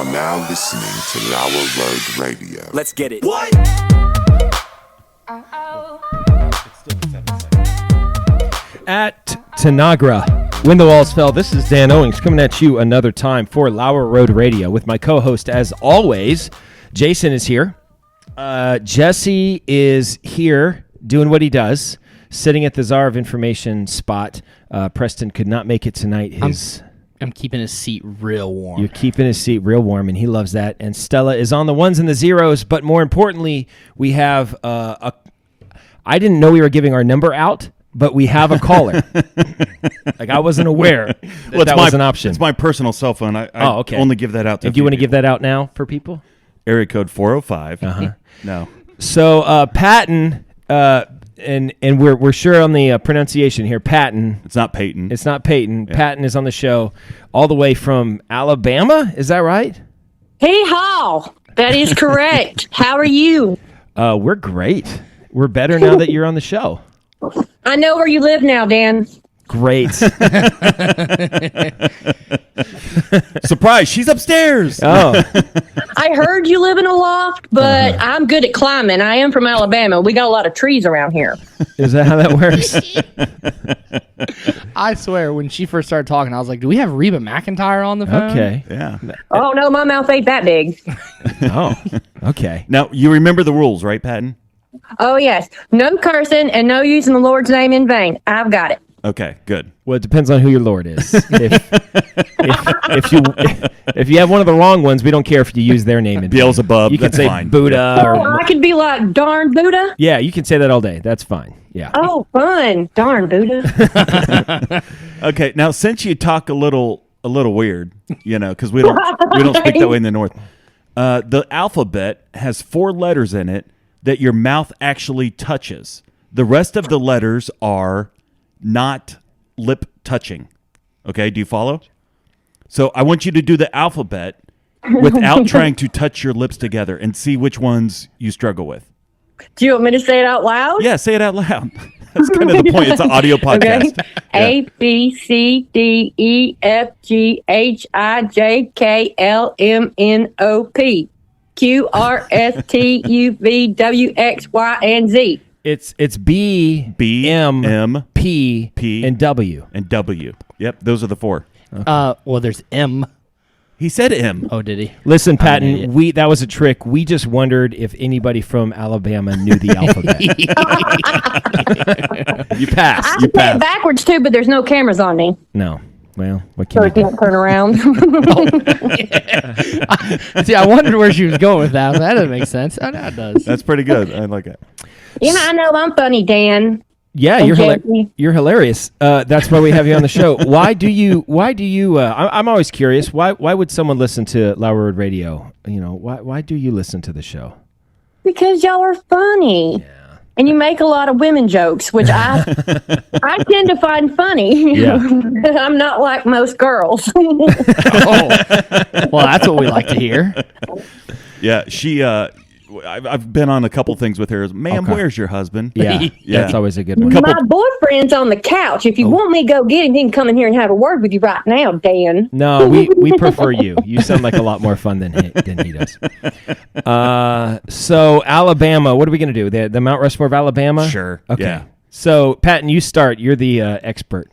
are now listening to Lauer Road Radio. Let's get it. What? At Tanagra, when the walls fell, this is Dan Owings coming at you another time for Lauer Road Radio with my co-host, as always. Jason is here. Jesse is here doing what he does, sitting at the Czar of Information spot. Preston could not make it tonight. I'm keeping his seat real warm. You're keeping his seat real warm, and he loves that. And Stella is on the ones and the zeros, but more importantly, we have I didn't know we were giving our number out, but we have a caller. Like, I wasn't aware that was an option. It's my personal cell phone. I okay. only give that out to Do you want to give that out now for people? Area code 405. No. So Patton, and we're sure on the pronunciation here. Patton. It's not Peyton. It's not Peyton. Yeah. Patton is on the show all the way from Alabama. Is that right? Hey, Hall. That is correct. How are you? We're great. We're better now that you're on the show. I know where you live now, Dan. Great. Surprise, she's upstairs. Oh. I heard you live in a loft, but I'm good at climbing. I am from Alabama. We got a lot of trees around here. Is that how that works? I swear, when she first started talking, I was like, do we have Reba McEntire on the phone? Okay. Yeah. Oh, no, my mouth ain't that big. Oh, okay. Now, you remember the rules, right, Patton? Oh, yes. No cursing and no using the Lord's name in vain. I've got it. Okay, good. Well, it depends on who your Lord is. If you have one of the wrong ones, we don't care if you use their name. Beelzebub, You can that's say fine. Buddha. Oh, I could be like, darn Buddha. Yeah, you can say that all day. That's fine. Yeah. Oh, fun. Darn Buddha. Okay, now since you talk a little weird, because we don't speak that way in the North. The alphabet has 4 letters in it that your mouth actually touches. The rest of the letters are not lip touching. Okay, do you follow? So I want you to do the alphabet without trying to touch your lips together and see which ones you struggle with. Do you want me to say it out loud? Yeah, say it out loud. That's kind of the point. It's an audio podcast. Okay. Yeah. A, B, C, D, E, F, G, H, I, J, K, L, M, N, O, P, Q, R, S, T, U, V, W, X, Y, and Z. It's B, M, P, and W. And W. Yep, those are the 4. Well, there's M. He said M. Oh, did he? Listen, Patton, that was a trick. We just wondered if anybody from Alabama knew the alphabet. You passed. I can say it backwards, too, but there's no cameras on me. No. Well, what So can I you do? can't turn around. See, I wondered where she was going with that. That doesn't make sense. Oh, no, it does. That's pretty good. I like it. Yeah, I know I'm funny, Dan. Yeah, you're hilarious. That's why we have you on the show. Why do you? I'm always curious. Why would someone listen to Lauer Road Radio? Why do you listen to the show? Because y'all are funny. Yeah. And you make a lot of women jokes, which I tend to find funny. Yeah. I'm not like most girls. Oh. Well, that's what we like to hear. Yeah, she. I've been on a couple things with her. Ma'am, Okay. Where's your husband? Yeah, that's always a good one. My boyfriend's on the couch. If you want me to go get him, he can come in here and have a word with you right now, Dan. No, we prefer you. You sound like a lot more fun than he does. So Alabama, what are we going to do? The Mount Rushmore of Alabama? Sure. Okay. Yeah. So Patton, you start. You're the expert.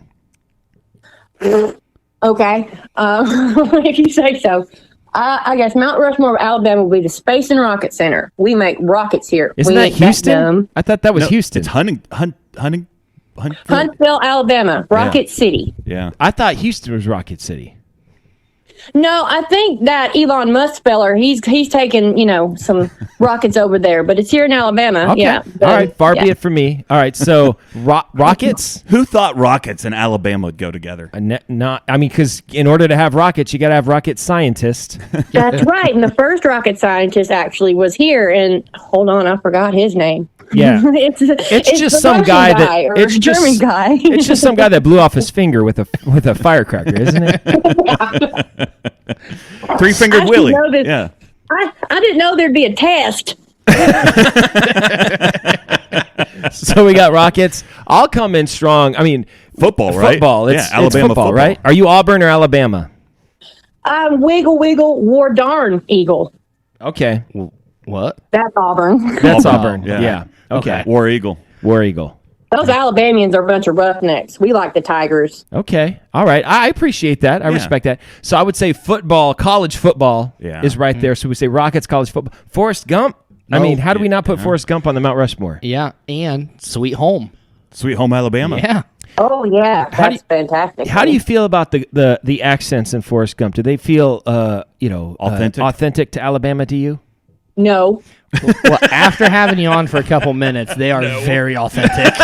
Okay. If you say so. I guess Mount Rushmore of Alabama will be the Space and Rocket Center. We make rockets here. Isn't that Houston? I thought that was Houston. It's Huntsville, Huntsville, Alabama, Rocket City. Yeah. I thought Houston was Rocket City. No, I think that Elon Musk feller, he's taking, some rockets over there, but it's here in Alabama. Okay. Yeah. All right. Far be it from me. All right. So rockets. Who thought rockets and Alabama would go together? Because in order to have rockets, you got to have rocket scientists. That's right. And the first rocket scientist actually was here. And hold on, I forgot his name. Yeah. it's just some Russian guy that or it's just German guy. It's just some guy that blew off his finger with a firecracker, isn't it? Three-fingered Willie. Yeah. I didn't know there'd be a test. So we got rockets. I'll come in strong. I mean, football, right? Football. It's Alabama football, football, right? Are you Auburn or Alabama? I'm Wiggle Wiggle War Darn Eagle. Okay. What? That's Auburn. That's Auburn. Yeah. Yeah. Okay. War Eagle. War Eagle. Those Alabamians are a bunch of roughnecks. We like the Tigers. Okay. All right. I appreciate that. I respect that. So I would say football, college football is right there. So we say Rockets, college football. Forrest Gump. I mean, how do we not put Forrest Gump on the Mount Rushmore? Yeah, and Sweet Home. Sweet Home Alabama. Yeah. Oh, yeah. That's fantastic. How do you feel about the accents in Forrest Gump? Do they feel, authentic to Alabama to you? No. Well, after having you on for a couple minutes, they are very authentic.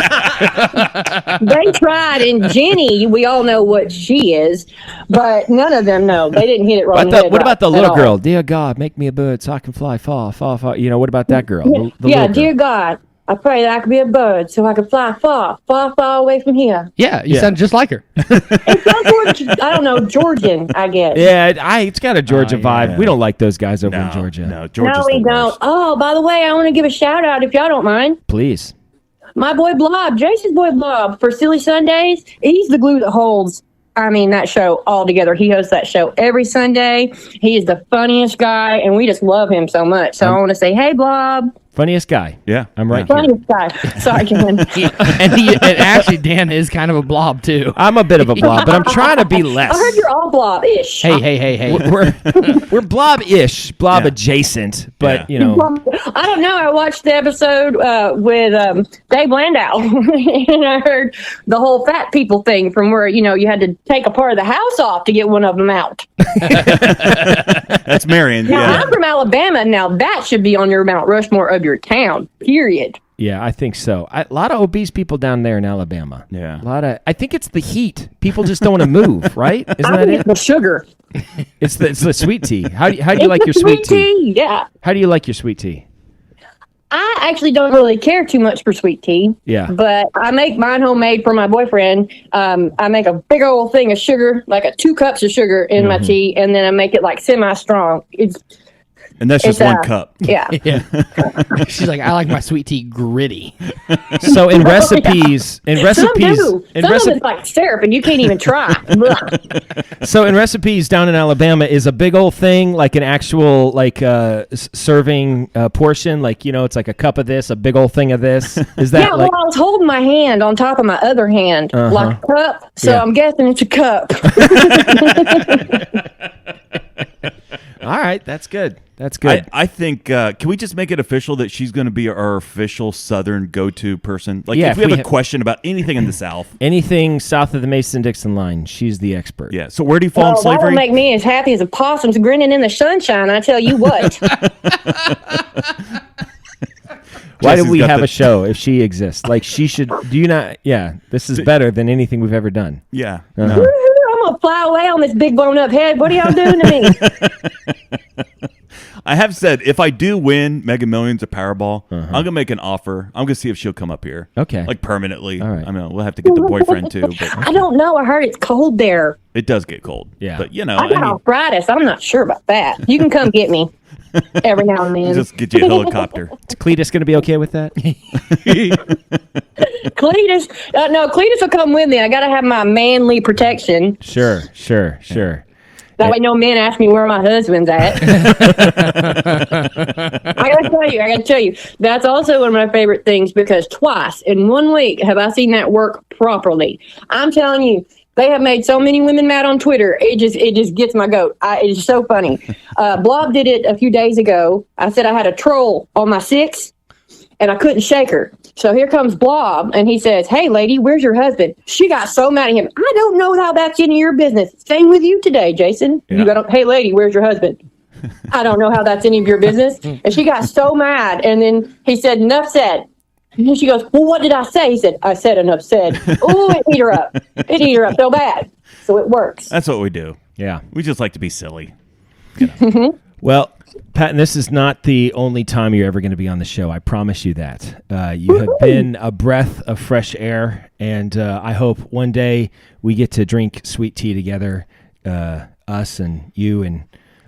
They tried, and Jenny, we all know what she is, but none of them know. They didn't hit it wrong. What about the little girl? Dear God, make me a bird so I can fly far, far, far. What about that girl? The Yeah, little dear girl. God, I pray that I could be a bird so I could fly far, far, far away from here. Yeah, you sound just like her. It sounds more, I don't know, Georgian, I guess. Yeah, it's got a Georgia vibe. yeah. We don't like those guys over in Georgia. No, Georgia's No, we the don't. worst. Oh, by the way, I want to give a shout out if y'all don't mind. Please. My boy Blob, Jason's boy Blob, for Silly Sundays, he's the glue that holds, that show all together. He hosts that show every Sunday. He is the funniest guy, and we just love him so much. So I want to say, hey, Blob. Funniest guy. Yeah. I'm right here. Funniest guy. Sorry, Ken. and actually, Dan is kind of a blob, too. I'm a bit of a blob, but I'm trying to be less. I heard you're all Blob-ish. Hey. We're blob-ish, blob adjacent, but Yeah. I don't know. I watched the episode with Dave Landau, and I heard the whole fat people thing from where, you had to take a part of the house off to get one of them out. That's Marion. Now, Yeah. I'm from Alabama. Now, that should be on your Mount Rushmore of your town, period. Yeah, I think so. A lot of obese people down there in Alabama. Yeah. I think it's the heat. People just don't want to move, right? Isn't I that think it? it's the sugar. It's the sweet tea. How do you like It's your the sweet tea? Yeah. How do you like your sweet tea? I actually don't really care too much for sweet tea. Yeah. But I make mine homemade for my boyfriend. I make a big old thing of sugar, like 2 cups of sugar in my tea, and then I make it like semi-strong. And that's just one cup. Yeah. Yeah. She's like, I like my sweet tea gritty. So in recipes, Some do. Some of it's like syrup, and you can't even try. So in recipes down in Alabama, is a big old thing like an actual serving portion? Like it's like a cup of this, a big old thing of this. Is that Yeah, well, I was holding my hand on top of my other hand like a cup, so Yeah. I'm guessing it's a cup. all right? That's good. That's good. I think, can we just make it official that she's going to be our official Southern go-to person? Like, Yeah, if we have a question about anything in the South. Anything south of the Mason-Dixon line, she's the expert. Yeah. So where do you fall in That slavery? will make me as happy as a possum's grinning in the sunshine, I tell you what. Why do Jesse's we got have the- a show if she exists? Like she should. Do you not? Yeah. This is better than anything we've ever done. Yeah. Uh-huh. No. I'm going to fly away on this big blown up head. What are y'all doing to me? I have said if I do win Mega Millions or Powerball, I'm gonna make an offer. I'm gonna see if she'll come up here. Okay. Like permanently. All right. I mean, we'll have to get the boyfriend too, but I don't know. I heard it's cold there. it does get cold. Yeah. But I got arthritis. I'm not sure about that. You can come get me every now and then. just get you a helicopter. Is Cletus going to be okay with that? Cletus. No, Cletus will come with me. I got to have my manly protection. Sure. That way no men ask me where my husband's at. I gotta tell you, that's also one of my favorite things because twice in 1 week have I seen that work properly. I'm telling you, they have made so many women mad on Twitter. It just gets my goat. It is so funny. Blob did it a few days ago. I said I had a troll on my 6 and I couldn't shake her. So here comes Blob, and he says, "Hey, lady, where's your husband?" She got so mad at him. I don't know how that's any of your business. Same with you today, Jason. Yeah. You got, "Hey, lady, where's your husband?" I don't know how that's any of your business. And she got so mad, and then he said, "Enough said." And then she goes, "Well, what did I say?" He said, "I said enough said." Oh, it ate her up. It ate her up so bad. So it works. That's what we do. Yeah. We just like to be silly. Well, Patton, this is not the only time you're ever going to be on the show. I promise you that. You have been a breath of fresh air, and I hope one day we get to drink sweet tea together, us and you and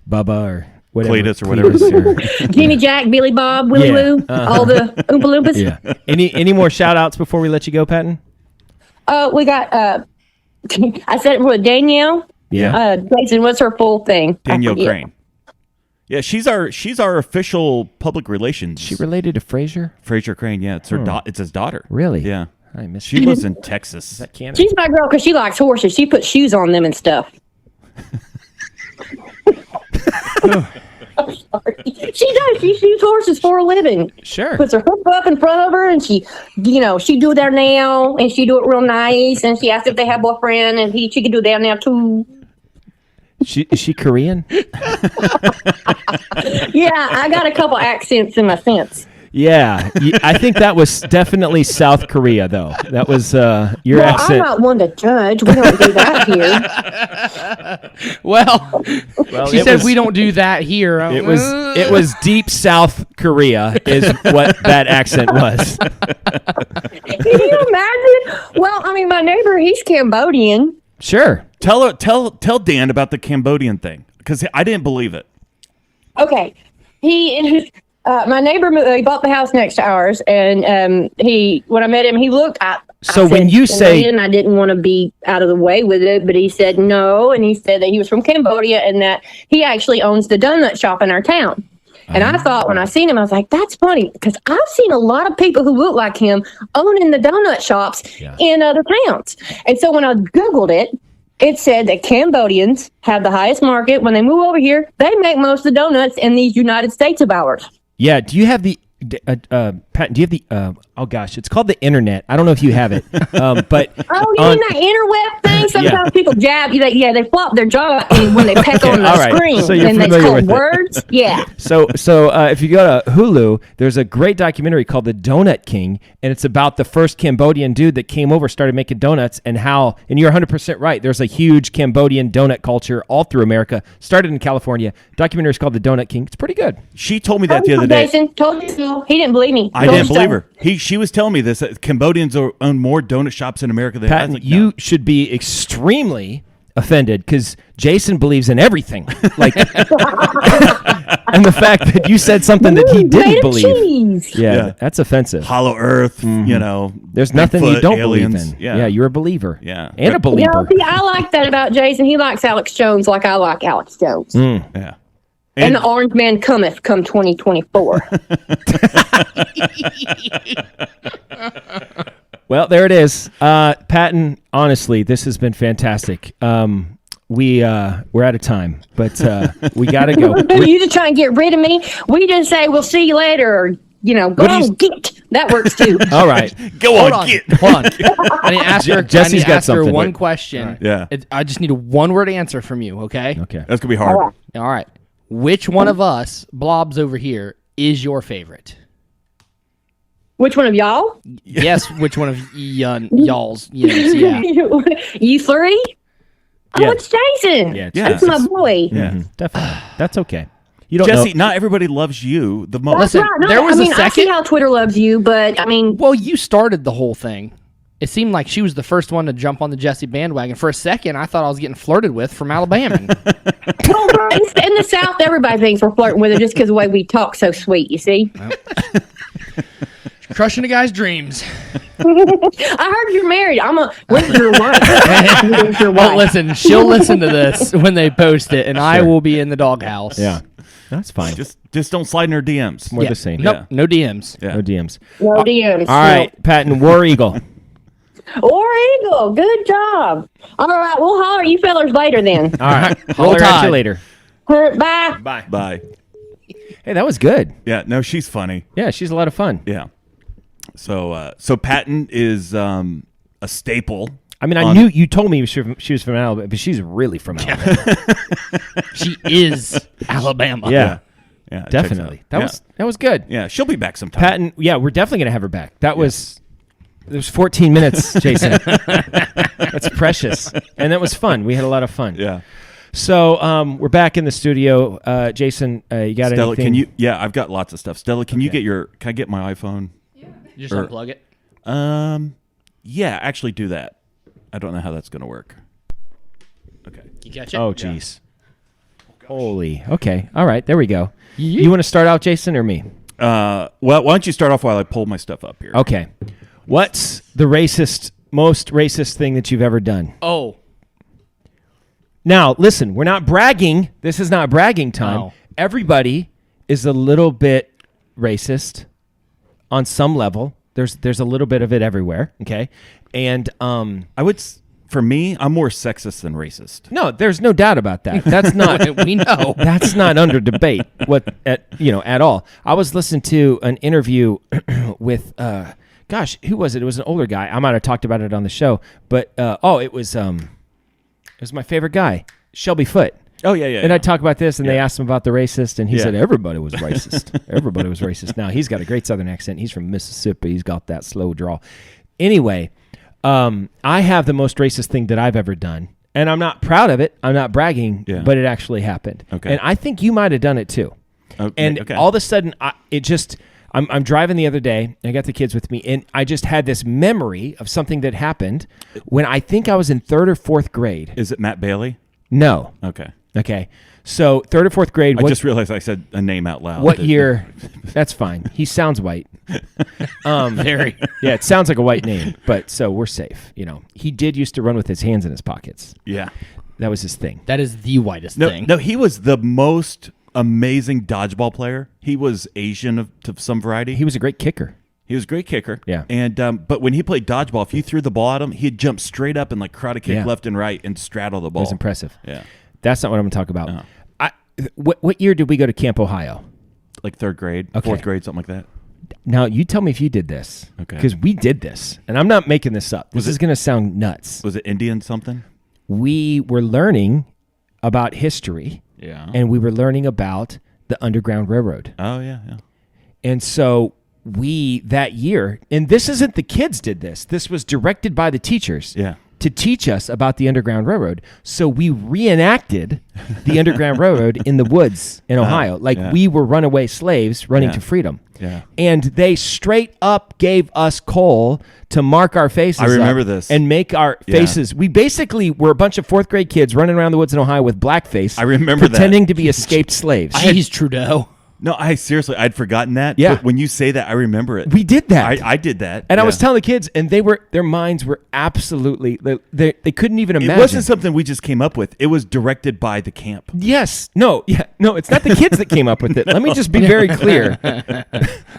Bubba or whatever. Cletus or whatever. Cletus Jimmy Jack, Billy Bob, Willie Yeah. Woo, all the Oompa Loompas. yeah. Any more shout-outs before we let you go, Patton? We got, I said it for Danielle. Yeah. Jason, what's her full thing? I Danielle forget. Crane. Yeah, she's our official public relations. She related to Fraser? Fraser Crane. Yeah, it's her. It's his daughter. Really? Yeah. I missed She lives in Texas. that Canada. She's my girl because she likes horses. She puts shoes on them and stuff. She does. She shoots horses for a living. Sure. Puts her hook up in front of her, and she do their nail, and she do it real nice. And she asked if they have boyfriend, and she could do their nail too. Is she Korean? Yeah, I got a couple accents in my sense. Yeah. I think that was definitely South Korea, though. That was your Well, accent. I'm not one to judge. We don't do that here. Well, she it said was- we don't do that here. It was deep South Korea is what that accent was. Can you imagine? Well, I mean, my neighbor, he's Cambodian. Sure. Tell Dan about the Cambodian thing because I didn't believe it. Okay, my neighbor, he bought the house next to ours, and when I met him, he looked. So I when said, you say- Korean, I didn't want to be out of the way with it, but he said no, and he said that he was from Cambodia and that he actually owns the donut shop in our town. And I thought when I seen him, I was like, that's funny because I've seen a lot of people who look like him owning the donut shops in other towns. And so when I Googled it, it said that Cambodians have the highest market. When they move over here, they make most of the donuts in these United States of ours. Yeah. Do you have the Patton? Do you have the? Oh gosh, it's called the internet. I don't know if you have it, but Oh, you mean that interweb thing? Sometimes people jab. They flop their jaw when they peck on the all right. screen, So you're and it's familiar called with it. words. Yeah. So if you go to Hulu, there's a great documentary called The Donut King, and it's about the first Cambodian dude that came over, started making donuts, and how. And you're 100% right. There's a huge Cambodian donut culture all through America. Started in California. Documentary is called The Donut King. It's pretty good. She told me that the other day. Jason told you so. He didn't believe me. I didn't believe her. She was telling me this. That Cambodians own more donut shops in America than I Patton, was like, no. you should be extremely offended because Jason believes in everything. Like, and the fact that you said something that he Made didn't of believe. cheese. Yeah, that's offensive. Hollow Earth. You know, There's nothing you Bigfoot, don't aliens. believe in. Yeah, you're a believer. Yeah. And a Yeah, believer. see, I like that about Jason. He likes Alex Jones like I like Alex Jones. Yeah. And the Orange Man cometh come 2024. Well, there it is. Patton, honestly, this has been fantastic. We're out of time, but we got to go. You just try and get rid of me. We just say we'll see you later, or go on, get. That works too. All right. Go Hold on, on. get. Hold on. I need to ask her. Jesse's got her something. one Wait. question. Yeah. I just need a one-word answer from you. Okay. Okay. That's gonna be hard. All right. Which one of us, blobs over here, is your favorite? Which one of y'all? Yes. Which one of y'all's? Yes. Yeah. You three? Oh, Yeah. it's Jason. Yeah, it's That's Jason. my boy. Mhm, definitely. That's okay. You don't Jesse, know. not everybody loves you the most. Listen, Right, no, there was I mean, a I see second. how Twitter loves you, but I mean, Well, you started the whole thing. It seemed like she was the first one to jump on the Jesse bandwagon. For a second, I thought I was getting flirted with from Alabama. in the South, everybody thinks we're flirting with her just because the way we talk so sweet, you see? Crushing a guy's dreams. I heard you're married. When's your wife? When's your Well, wife? listen, she'll listen to this when they post it, and I will be in the doghouse. Yeah. That's fine. Just don't slide in her DMs. More the same. Nope, no DMs. Yeah. No DMs. No DMs. All right, Patton, War Eagle. Or Eagle, good job. All right, we'll holler at you fellers later then. All right. Roll Holler at Tide. you later. Bye. Bye. Bye. Hey, that was good. Yeah. No, she's funny. Yeah, she's a lot of fun. Yeah. So Patton is a staple. I mean, I knew you told me she was from Alabama, but she's really from Alabama. She is Alabama. Yeah, Yeah, it checks definitely. out. That was good. Yeah, she'll be back sometime. Patton, yeah, we're definitely gonna have her back. That was 14 minutes, Jason. That's precious, and that was fun. We had a lot of fun. Yeah. So we're back in the studio. Jason, you got Stella, anything? can you? Yeah, I've got lots of stuff. Stella, can you get Can I get my iPhone? Just unplug it. Yeah, actually do that. I don't know how that's going to work. Okay. You catch it? Oh, jeez. Holy. Okay. All right. There we go. You want to start out, Jason, or me? Well, why don't you start off while I pull my stuff up here? Okay. What's the most racist thing that you've ever done? Oh. Now, listen, we're not bragging. This is not bragging time. No. Everybody is a little bit racist on some level. There's a little bit of it everywhere, okay? And for me, I'm more sexist than racist. no, there's no doubt about that. That's not We know. that's not under debate at all. I was listening to an interview with who was it? It was an older guy. I might have talked about it on the show, but it was my favorite guy, Shelby Foote. Oh, yeah. And I talk about this, and they asked him about the racist, and he Yeah. said everybody was racist. Everybody was racist. Now, he's got a great Southern accent. He's from Mississippi. He's got that slow drawl. Anyway, I have the most racist thing that I've ever done, and I'm not proud of it. I'm not bragging, Yeah. but it actually happened. Okay. And I think you might have done it too. Okay, And okay. all of a sudden, I'm driving the other day, and I got the kids with me, and I just had this memory of something that happened when I think I was in 3rd or 4th grade. Is it Matt Bailey? No. Okay. So 3rd or 4th grade. I just realized I said a name out loud. What year? That's fine. He sounds white. Very. Yeah, it sounds like a white name, but so we're safe. He did used to run with his hands in his pockets. Yeah. That was his thing. That is the whitest thing. No, he was the most amazing dodgeball player. He was Asian of some variety. He was a great kicker. He was a great kicker. Yeah. And but when he played dodgeball, if you threw the ball at him, he'd jump straight up and like karate kick Yeah. left and right and straddle the ball. It was impressive. Yeah. That's not what I'm going to talk about. Oh. What year did we go to Camp Ohio? Like 3rd grade, Okay. 4th grade, something like that. Now, you tell me if you did this. Okay. Because we did this, and I'm not making this up. This is going to sound nuts. Was it Indian something? We were learning about history, Yeah. and we were learning about the Underground Railroad. Oh, yeah. And so that year, and this isn't the kids did this. This was directed by the teachers. Yeah. To teach us about the Underground Railroad. So we reenacted the Underground Railroad in the woods in Ohio. yeah. We were runaway slaves running Yeah. to freedom. Yeah. And they straight up gave us coal to mark our faces. I remember up this. And make our Yeah. faces. We basically were a bunch of 4th grade kids running around the woods in Ohio with blackface. I remember that. pretending to be escaped slaves. Jeez, Trudeau. No, I'd forgotten that. Yeah. But when you say that, I remember it. We did that. I did that. And I Yeah. was telling the kids, and their minds were absolutely, they couldn't even imagine. It wasn't something we just came up with. It was directed by the camp. Yes. No, it's not the kids that came up with it. Let me just be very clear.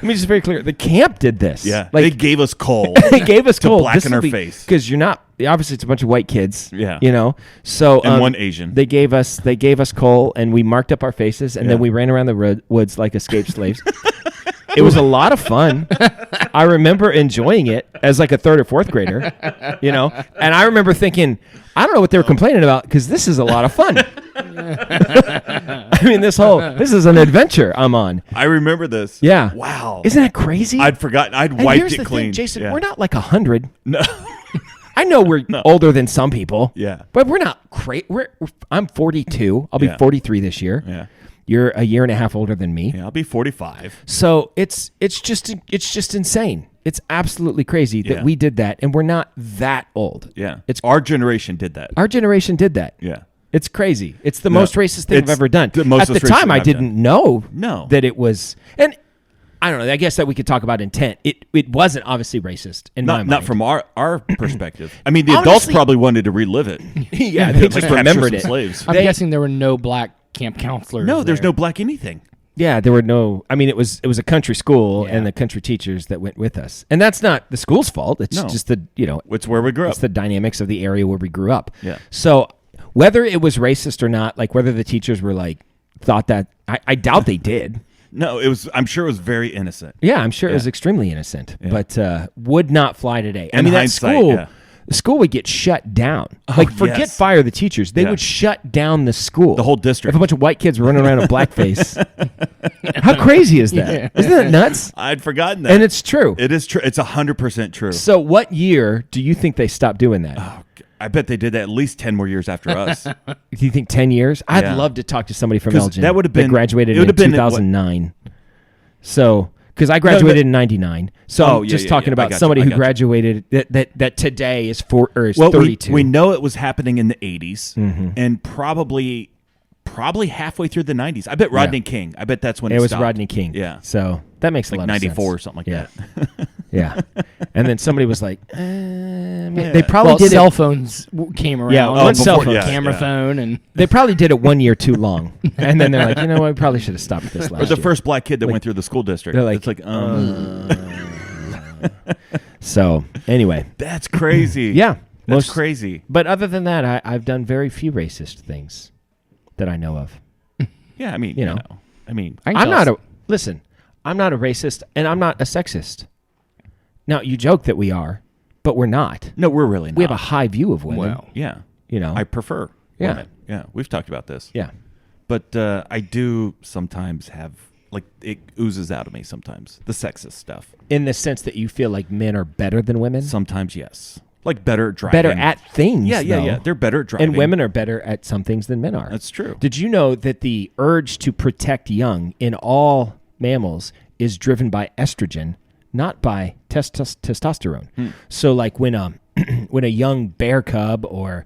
The camp did this. Yeah. Like, they gave us coal. they gave us to coal. blacken our face. Because you're not, obviously it's a bunch of white kids. Yeah. So And one Asian. They gave us coal, and we marked up our faces, and then Yeah. we ran around the woods like escaped slaves. It was a lot of fun. I remember enjoying it as like a 3rd or 4th grader, and I remember thinking, I don't know what they were complaining about because this is a lot of fun. I mean, this is an adventure I'm on. I remember this. Yeah. Wow. Isn't that crazy? I'd forgotten. I'd And wiped here's it the clean. thing, Jason, Yeah. we're not like 100. No. I know we're older than some people. Yeah. But we're not crazy. I'm 42. I'll be Yeah. 43 this year. Yeah. You're a year and a half older than me. Yeah. I'll be 45. So it's just insane. It's absolutely crazy that Yeah. we did that, and we're not that old. Yeah. It's Our generation did that. our generation did that. Yeah. It's crazy. It's the No, most racist thing I've it's ever done. the most At the racist time, thing I I've didn't done. know No. that it was. And I don't know. I guess that we could talk about intent. It wasn't obviously racist in my mind. Not from our perspective. I mean, the adults Honestly- probably wanted to relive it. Yeah, they Like just capture remembered some it. Slaves. I'm They- guessing there were no black camp counselors. No, there's there. no black anything. Yeah, there were no. I mean, it was a country school, Yeah. and the country teachers that went with us, and that's not the school's fault. It's No. just the It's where we grew up. it's the dynamics of the area where we grew up. Yeah. So whether it was racist or not, like whether the teachers were like thought that, I doubt they did. No, it was. I'm sure it was very innocent. Yeah, I'm sure it was Yeah. extremely innocent, Yeah. but would not fly today. I In mean, that hindsight, school. yeah. The school would get shut down. Like, forget yes. fire the teachers. They Yeah. would shut down the school. The whole district. If a bunch of white kids were running around in blackface. How crazy is that? Yeah. Isn't that nuts? I'd forgotten that. And it's true. It is true. It's 100% true. So what year do you think they stopped doing that? Oh, I bet they did that at least 10 more years after us. Do you think 10 years? I'd Yeah. love to talk to somebody from 'Cause Elgin that would have been- graduated it would in have been at what- 2009. So, because I graduated in 99. So Oh, I'm yeah, just yeah, talking yeah. I about got you. somebody I who got you. graduated that today is 32. we know it was happening in the 80s Mm-hmm. and probably halfway through the 90s. I bet Rodney King. I bet that's when it was stopped. Rodney King. Yeah. So that makes a Like lot 94 of sense. or something like Yeah. that. Yeah. And then somebody was like, they probably Well, did cell it. phones came around. Yeah, Before cell phone. camera phone, and They probably did it 1 year too long. And then they're like, you know what? We probably should have stopped this Or last the year. first black kid that went through the school district. they're like, it's like, So, anyway. that's crazy. Yeah. That's crazy. But other than that, I've done very few racist things that I know of. Yeah, I mean, You know. I mean, I can I'm tell not us- listen, I'm not a racist and I'm not a sexist. Now, you joke that we are, but we're not. no, we're really not. We have a high view of women. Well, yeah. You know? I prefer Yeah. women. Yeah, we've talked about this. Yeah. But I do sometimes have, like, it oozes out of me sometimes, the sexist stuff. In the sense that you feel like men are better than women? Sometimes, yes. Like better at driving. Better at things. Yeah, yeah, though. yeah. They're better at driving. And women are better at some things than men are. That's true. Did you know that the urge to protect young in all mammals is driven by estrogen, not by testosterone? So, like when when a young bear cub or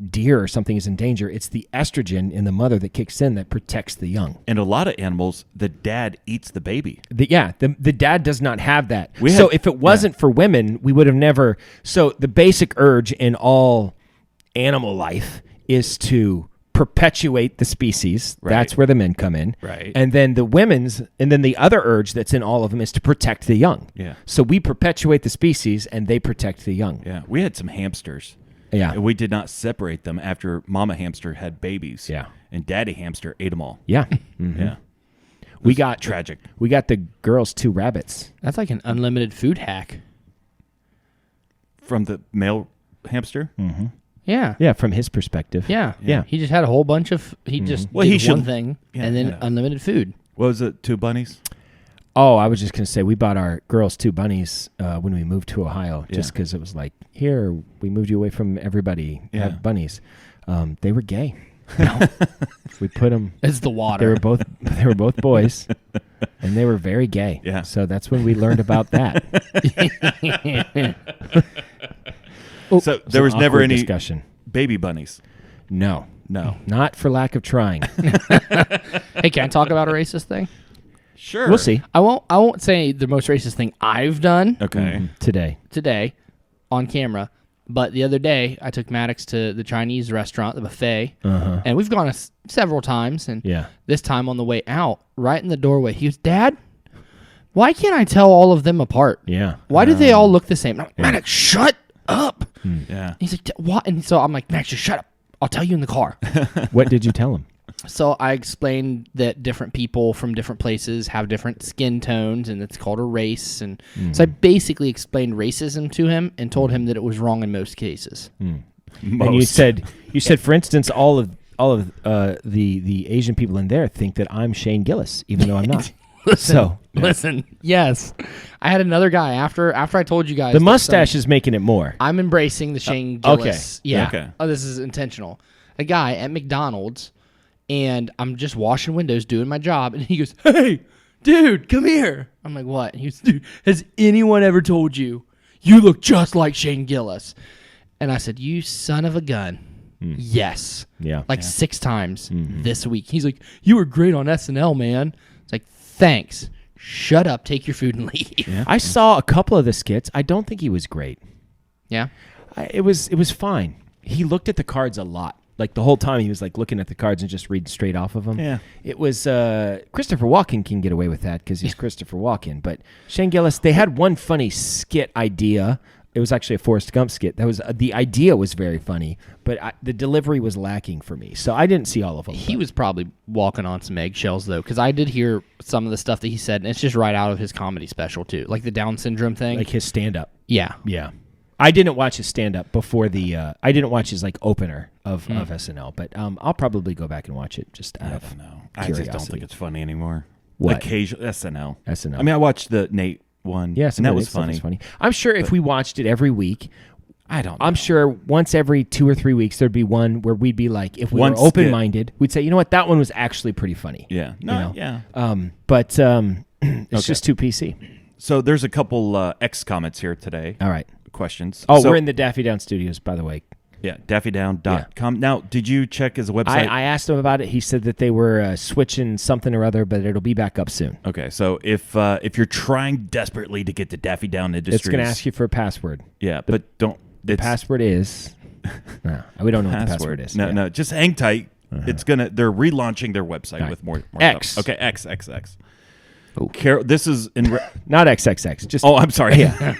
deer or something is in danger, it's the estrogen in the mother that kicks in that protects the young. And a lot of animals, the dad eats the baby. The dad does not have that. We So had- if it wasn't for women, we would have never. So the basic urge in all animal life is to perpetuate the species. Right. That's where the men come in. Right. And then the other urge that's in all of them is to protect the young. Yeah. So we perpetuate the species and they protect the young. Yeah. We had some hamsters. Yeah. And we did not separate them after mama hamster had babies. Yeah. And daddy hamster ate them all. Yeah. Mhm. Yeah. We got tragic. We got the girls 2 rabbits. that's like an unlimited food hack. From the male hamster? Yeah. Yeah, from his perspective. Yeah. Yeah. He just had a whole bunch of. He just Well, did he should- one thing yeah, and then yeah. unlimited food. What was it? 2 bunnies? Oh, I was just going to say we bought our girls 2 bunnies when we moved to Ohio, just Yeah. because it was like, here, we moved you away from everybody. Yeah. Have bunnies. They were gay. We put them. It's the They water. were both boys, and they were very gay. Yeah. So that's when we learned about that. So there was Some never awkward any discussion. baby bunnies. No, No. not for lack of trying. Hey, can I talk about a racist thing? Sure. We'll see I won't say the most racist thing I've done Okay. today. today on camera, but the other day I took Maddox to the Chinese restaurant, the buffet, and we've gone several times. And Yeah. this time on the way out, right in the doorway, he was, "Dad, why can't I tell all of them apart? Yeah. Why do they all look the same?" I'm like, Maddox, shut up. Yeah. He's like, "What?" And so I'm like, "Max, just shut up. I'll tell you in the car." What did you tell him? So I explained that different people from different places have different skin tones, and it's called a race. And so I basically explained racism to him and told him that it was wrong in most cases. And you said, for instance, all of the Asian people in there think that I'm Shane Gillis, even though I'm not. Listen, yes, I had another guy after I told you guys The that mustache is making it more. I'm embracing the Shane okay. Gillis. Yeah. Okay. Oh, this is intentional. A guy at McDonald's, and I'm just washing windows doing my job, and he goes, "Hey, dude, come here." I'm like, "What?" He goes, "Dude, has anyone ever told you look just like Shane Gillis?" And I said, "You son of a gun." Yes. Yeah. Like 6 times this week. He's like, "You were great on SNL, man." It's like, "Thanks. Shut up, take your food and leave." Yeah. I saw a couple of the skits. I don't think he was great. Yeah. It was fine. He looked at the cards a lot. Like the whole time he was like looking at the cards and just reading straight off of them. Yeah. It was Christopher Walken can get away with that because he's Christopher Walken. But Shane Gillis, they had one funny skit idea. It was actually a Forrest Gump skit. That was the idea was very funny, but the delivery was lacking for me. So I didn't see all of them. He was probably walking on some eggshells, though, because I did hear some of the stuff that he said, and it's just right out of his comedy special, too. Like the Down syndrome thing. like his stand-up. Yeah. Yeah. I didn't watch his stand-up before I didn't watch his like opener of SNL, but I'll probably go back and watch it just out of No. I just don't curiosity. think it's funny anymore. What? Occasional SNL. SNL. I mean, I watched the Nate one. Yes, and that some of was his stuff funny. is funny. I'm sure if we watched it every week, I don't know. I'm sure once every 2 or 3 weeks there'd be one where we'd be like, if we One were skit. open-minded, we'd say, you know what, that one was actually pretty funny. Yeah. No, know. yeah. But it's just too PC. So there's a couple X comments here today. All right. Questions. Oh, So- we're in the Daffy Down studios, by the way. Yeah, daffydown.com. Now, did you check his website? I asked him about it. He said that they were switching something or other, but it'll be back up soon. Okay, so if you're trying desperately to get to Daffy Down Industries, It's going to ask you for a password. Yeah, but don't. The password is. No, we don't know what the password is. No, just hang tight. It's gonna. They're relaunching their website with more X. stuff. Okay, X. Oh. Carol, this is in. Not XXX. Just. Oh, I'm sorry. Yeah.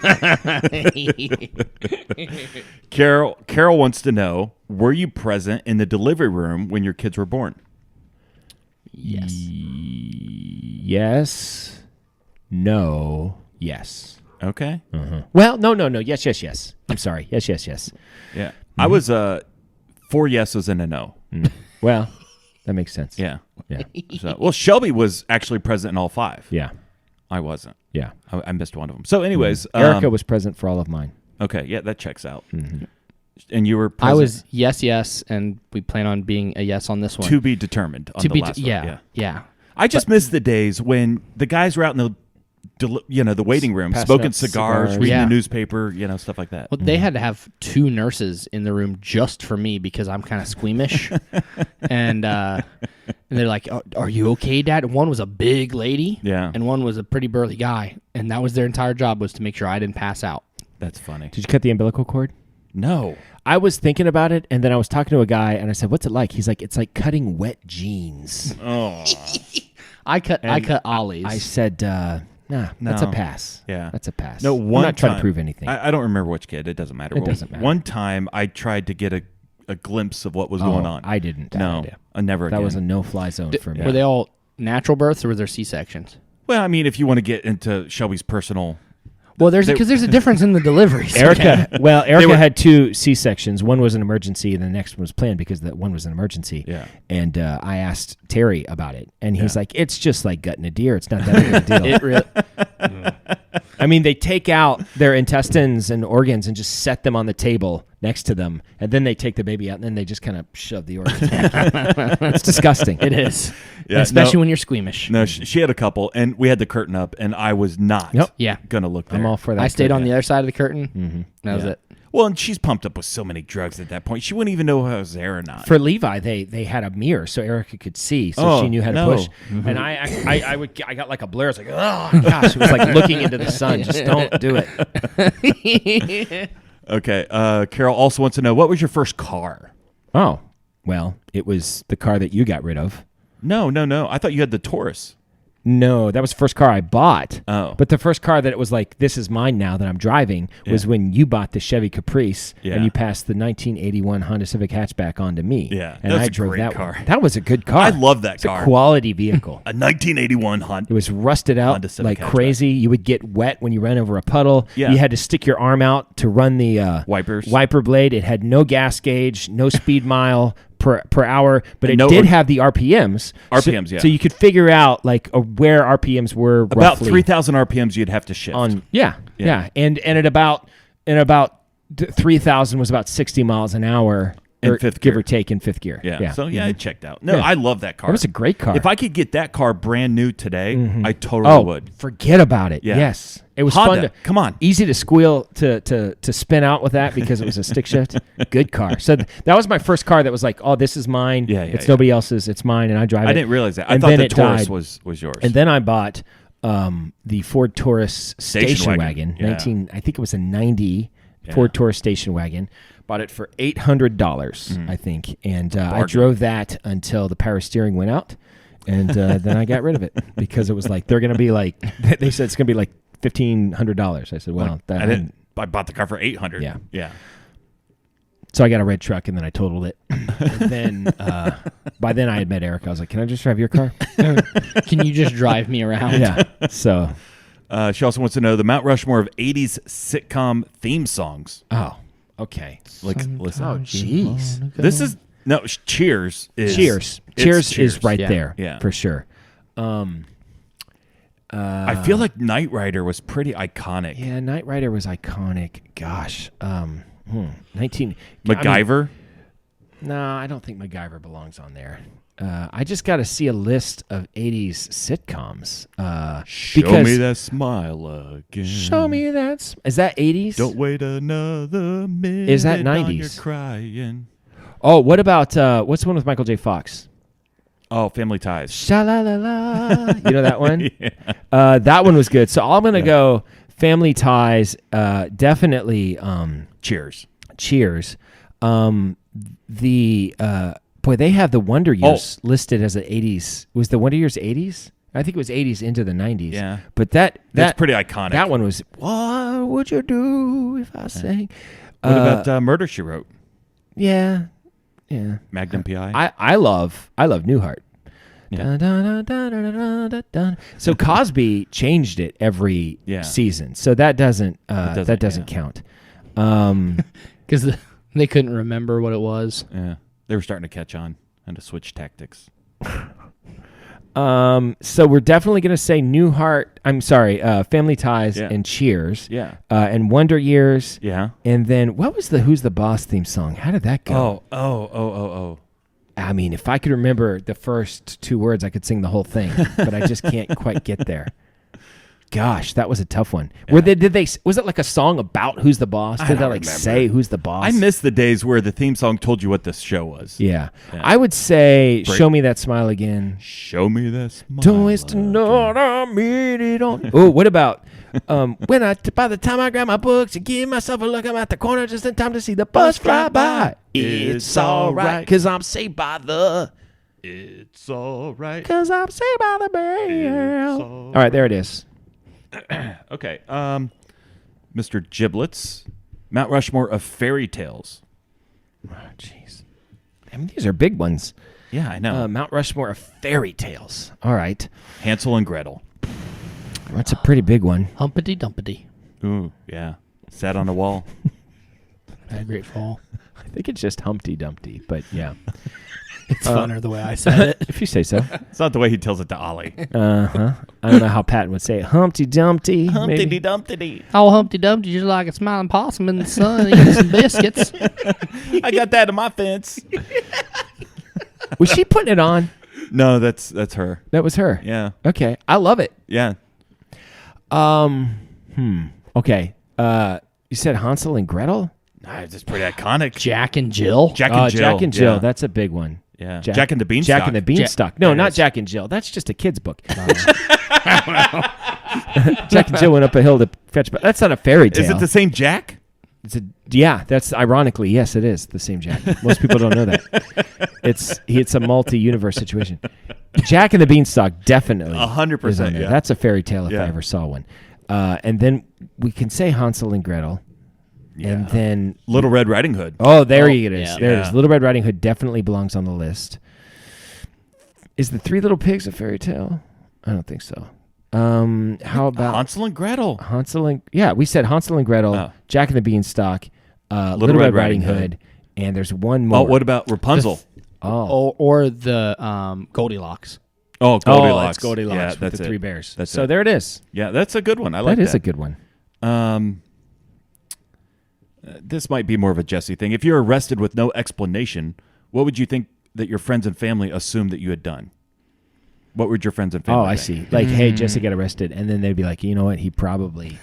Carol wants to know: were you present in the delivery room when your kids were born? Yes. Yes. No. Yes. Okay. Well, no. Yes. I'm sorry. Yes. Yeah, I was 4 yeses and a no. Well, that makes sense. Yeah. Yeah. So, well, Shelby was actually present in all 5. Yeah. I wasn't. Yeah. I missed one of them. So, anyways, Erica was present for all of mine. Okay, yeah, that checks out. And you were present. I was yes, and we plan on being a yes on this one. To be determined on the last one. Yeah. I just miss the days when the guys were out in the waiting room, Passing smoking out cigars, cigars. reading Yeah. the newspaper, stuff like that. Well, they had to have 2 nurses in the room just for me because I'm kind of squeamish. and they're like, are you okay, Dad? And one was a big lady. Yeah. And one was a pretty burly guy. And that was their entire job, was to make sure I didn't pass out. That's funny. Did you cut the umbilical cord? No. I was thinking about it, and then I was talking to a guy, and I said, "What's it like?" He's like, "It's like cutting wet jeans." Oh. I cut ollies. I said, "Nah, that's a pass." Yeah. That's a pass. No, I'm one not trying time- to prove anything. I don't remember which kid. It doesn't matter. It doesn't matter. One time I tried to get a glimpse of what was going on. I didn't. No, I never That again. was a no-fly zone for me. Were they all natural births or were there C-sections? Well, I mean, if you want to get into Shelby's personal... Well, there's a difference in the deliveries. Erica had 2 C-sections. One was an emergency, and the next one was planned because that one was an emergency. Yeah. And I asked Terry about it, and he's like, "It's just like gutting a deer. It's not that big a deal." It really, I mean, they take out their intestines and organs and just set them on the table next to them, and then they take the baby out, and then they just kind of shove the organs back. It's disgusting. it is. Yeah, Especially when you're squeamish. No, she had a couple, and we had the curtain up, and I was not Yeah. going to look there. I'm all for that. I stayed on curtain. the other side of the curtain. That was Yeah. it. Well, and she's pumped up with so many drugs at that point. She wouldn't even know if I was there or not. For Levi, they had a mirror so Erica could see, so Oh, she knew how to no. push. And I got like a blur. It's like, oh gosh, it was like looking into the sun. Just don't do it. Okay. Carol also wants to know, what was your first car? Oh, well, it was the car that you got rid of. No. I thought you had the Taurus. No, that was the first car I bought. Oh. But the first car that it was like, this is mine now that I'm driving, was when you bought the Chevy Caprice and you passed the 1981 Honda Civic hatchback on to me. Yeah, and that's I a drove great that car. one. That was a good car. I love that It's car. a quality vehicle. A 1981 Honda. It was rusted out Honda Civic like hatchback. crazy. You would get wet when you ran over a puddle. Yeah. You had to stick your arm out to run the Wipers. wiper blade. It had no gas gauge, no speed mile per hour, but And it did have the RPMs. RPMs, so, yeah. So you could figure out like where RPMs were About roughly 3,000 RPMs you'd have to shift. yeah. And at about 3,000 was about 60 miles an hour. In or fifth give gear. or take in fifth gear. Yeah. So, it checked out. No, Yeah. I love that car. That was a great car. If I could get that car brand new today, I totally would. Forget about it. Yeah. Yes. It was Honda, fun to come on. Easy to squeal to spin out with that because it was a stick shift. Good car. So that was my first car that was like, oh, this is mine. It's nobody else's. It's mine, and I drive it. I didn't realize that. I And thought then the it Taurus died. was yours. And then I bought the Ford Taurus station wagon. Yeah. I think it was a 90 Ford Taurus station wagon. Bought it for $800, I think, and I drove that until the power steering went out, and then I got rid of it because it was like they're going to be like they said it's going to be like $1,500. I said, well, I bought the car for $800. Yeah. So I got a red truck, and then I totaled it. And then by then I had met Eric. I was like, "Can I just drive your car?" Can you just drive me around? Yeah. So, She also wants to know the Mount Rushmore of 80s sitcom theme songs. oh, okay. Listen. Oh, jeez. This is Cheers is Cheers. it's Cheers is right Yeah. there. Yeah. For sure. I feel like Knight Rider was pretty iconic. Yeah, Knight Rider was iconic. Gosh, 19 MacGyver. No, I don't think MacGyver belongs on there. I just got to see a list of 80s sitcoms. Show me that smile again. Show me that. Is that 80s? Don't wait another minute. Is that now 90s? You're crying. Oh, what about what's the one with Michael J. Fox? Oh, Family Ties. Sha-la-la-la. You know that one? Yeah. That one was good. So I'm going to go Family Ties, definitely Cheers. Cheers. Boy, they have the Wonder Years listed as the 80s. Was the Wonder Years 80s? I think it was 80s into the 90s. Yeah. But that's pretty iconic. That one was, what would you do if I sang? What about Murder, She Wrote? Yeah. Yeah. Magnum P.I.? I love Newhart. Yeah. Dun, dun, dun, dun, dun, dun, dun. So Cosby changed it every season. So that doesn't count. Because they couldn't remember what it was. Yeah. They were starting to catch on and to switch tactics. So we're definitely going to say Family Ties and Cheers. Yeah. And Wonder Years. Yeah. And then what was the Who's the Boss theme song? How did that go? Oh. I mean, if I could remember the first two words, I could sing the whole thing, but I just can't quite get there. Gosh, that was a tough one. Yeah. Was it like a song about who's the boss? Did they like say who's the boss? I miss the days where the theme song told you what this show was. Yeah. I would say Show Me That Smile Again. Show me that smile. Don't waste another minute on. Oh, what about by the time I grab my books and give myself a look, I'm at the corner just in time to see the bus fly by. It's all right, 'cause I'm saved by the. It's all right. 'Cause I'm saved by the bell. All right, there it is. Okay. Mr. Giblets, Mount Rushmore of fairy tales. Oh, jeez. I mean, these are big ones. Yeah, I know. Mount Rushmore of fairy tales. All right. Hansel and Gretel. That's a pretty big one. Humpity Dumpity. Ooh, yeah. Sat on a wall. Had a great fall. I think it's just Humpty Dumpty, but yeah. It's funner the way I said it. If you say so. It's not the way he tells it to Ollie. Uh-huh. I don't know how Patton would say it. Humpty Dumpty. Humpty Dumpty. Oh, Humpty Dumpty, just like a smiling possum in the sun eating some biscuits. I got that in my fence. Was she putting it on? No, that's her. That was her. Yeah. Okay. I love it. Yeah. Okay. You said Hansel and Gretel? It's pretty iconic. Jack and Jill. Jack and Jill. Jack and Jill. Yeah. That's a big one. Yeah. Jack and the Beanstalk. Jack and the Beanstalk. No, not Jack and Jill. That's just a kid's book. Jack and Jill went up a hill to fetch. But that's not a fairy tale. Is it the same Jack? That's ironically, yes, it is the same Jack. Most people don't know that. It's a multi-universe situation. Jack and the Beanstalk definitely 100%. Yeah. That's a fairy tale if I ever saw one. And then we can say Hansel and Gretel. Yeah. And then Little Red Riding Hood. Oh, there it is. Yeah. There it is. Little Red Riding Hood definitely belongs on the list. Is the Three Little Pigs a fairy tale? I don't think so. How about Hansel and Gretel? We said Hansel and Gretel, Jack and the Beanstalk, Little Red Riding Hood, and there's one more. Oh, what about Rapunzel? Or the Goldilocks. Oh, Goldilocks. It's Goldilocks Yeah, with that's the it. three bears. That's so it. there it is. Yeah, that's a good one. I like that. That is a good one. This might be more of a Jesse thing. If you're arrested with no explanation, what would you think that your friends and family assumed that you had done? What would your friends and family Oh, I think? see. Like, hey, Jesse got arrested. And then they'd be like, you know what? He probably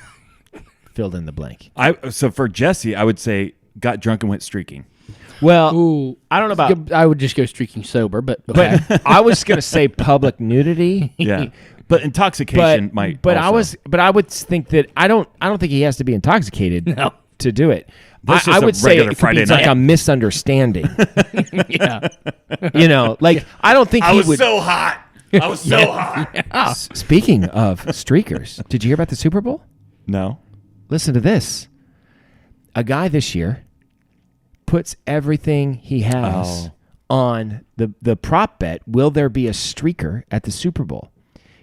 filled in the blank. So for Jesse, I would say got drunk and went streaking. Well, Ooh, I don't know about... I would just go streaking sober, but okay. But I was going to say public nudity. Yeah. But intoxication might also. I would think that I don't think he has to be intoxicated to do it. That's just I a would say regular it could Friday be like night. a misunderstanding. Yeah. I don't think he would. so hot. I was so hot. Speaking of streakers, did you hear about the Super Bowl? No. Listen to this. A guy this year puts everything he has on the prop bet. Will there be a streaker at the Super Bowl?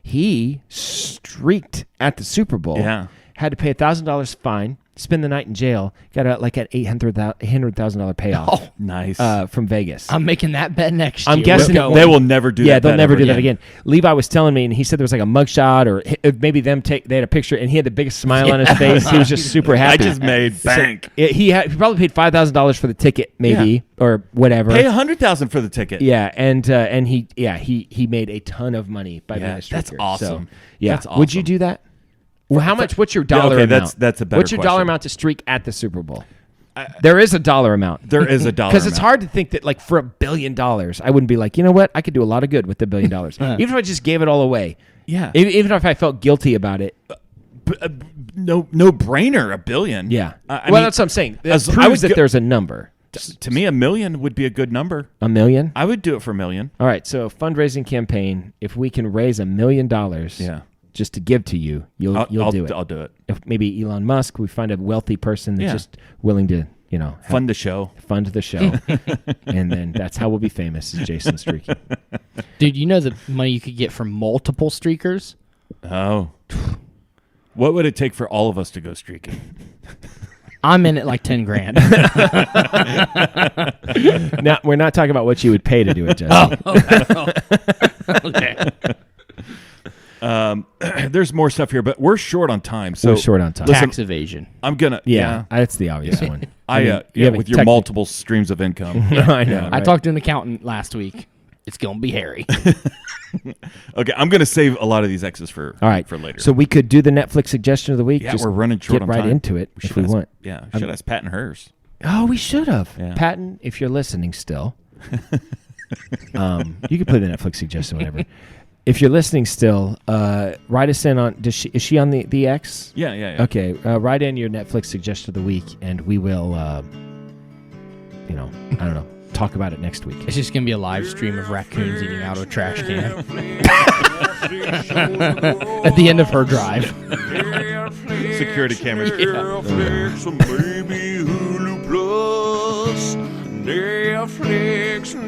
He streaked at the Super Bowl. Yeah. Had to pay $1,000 fine. spend the night in jail. Got an $800,000 payoff Nice. from Vegas. I'm making that bet next year. I'm guessing they will never do that. Yeah, they'll bet never ever do that again. Levi was telling me, and he said there was like a mugshot, or maybe they had a picture, and he had the biggest smile on his face. He was just super happy. I just made bank. He probably paid $5,000 for the ticket, maybe, or whatever. Pay $100,000 for the ticket. Yeah, and he made a ton of money by being a streaker. That's awesome. So, yeah, That's awesome. would you do that? Well, how much? What's your dollar amount? That's a better What's your dollar question. amount to streak at the Super Bowl? There is a dollar amount. There is a dollar Because it's amount. hard to think that, like, for $1 billion, I wouldn't be like, you know what? I could do a lot of good with the $1 billion. Even if I just gave it all away. Yeah. Even if I felt guilty about it. No brainer. $1 billion. Yeah. I Well, mean, that's what I'm saying. It as- I proves would that go- there's a number. To me, $1 million would be a good number. $1 million? I would do it for $1 million. All right. So, fundraising campaign. If we can raise $1 million just to give to you, you'll do it. I'll do it. If maybe Elon Musk, we find a wealthy person that's Yeah. just willing to, Fund the show. fund the show. And then that's how we'll be famous, is Jason Streaking. Dude, you know the money you could get from multiple streakers? Oh. What would it take for all of us to go streaking? I'm in it like 10 grand. Now, we're not talking about what you would pay to do it, Justin. Okay. There's more stuff here, but we're short on time. So We're short on time. Tax evasion. I'm gonna. Yeah, that's the obvious one. With your multiple streams of income. I know. I talked to an accountant last week. It's going to be hairy. Okay, I'm gonna save a lot of these X's for All right. for later. So we could do the Netflix suggestion of the week. yeah, Just we're running short get on right time. into it if we ask- want. Yeah, we should ask Patton hers. Oh, we should have. Yeah. Patton, if you're listening still, you can play the Netflix suggestion, whatever. If you're listening still, write us in on. Is she on the X? Yeah. Okay, write in your Netflix suggestion of the week, and we will, I don't know, talk about it next week. It's just going to be a live stream of raccoons eating out of a trash can. At the end of her drive. Security cameras.